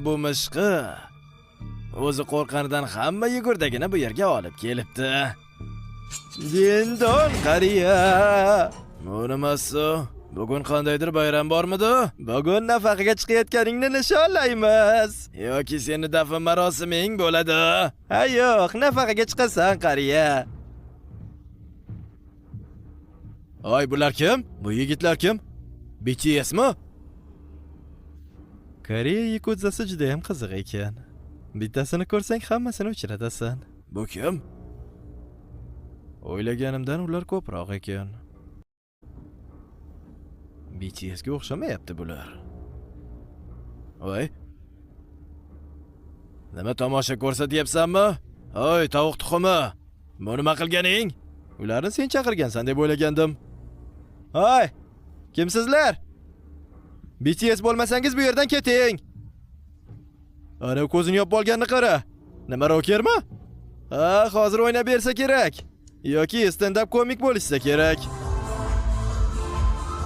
bu mishqi o'zi qo'rqqanidan hamma yugurdagini bu yerga olib kelibdi. Dindon qariya. Bu nimasi? Bugun qandaydir bayram bormidi? Bugun nafaqaga chiqayotganingni nishonlaymiz. Yoki seni dafn marosiming bo'ladi. Ha yo'q, nafaqaga chiqasan qariya. Oy, bular kim? Bu yigitlar kim? BTSmi? Koreya yakudzasi juda ham qiziq ekan. Bittasini ko'rsang hammasini uchratasan. Bu kim? O'ylaganimdan ular ko'proq ekan. BTSga o'xshamayapti bular. Voy. Nima tomosha ko'rsatyapsanmi? Oy, tovuq tuxumi. Bu nima qilganing? Ularni sen chaqirgansan deb o'ylagandim. Hoy! Kimsizlar? BTS bo'lmasangiz bu yerdan keting. Ana ko'zini yopib olganini qara. Nima rokermi? Ha, hozir o'ynab bersa kerak. Yoki stand-up komik bo'lishsa kerak.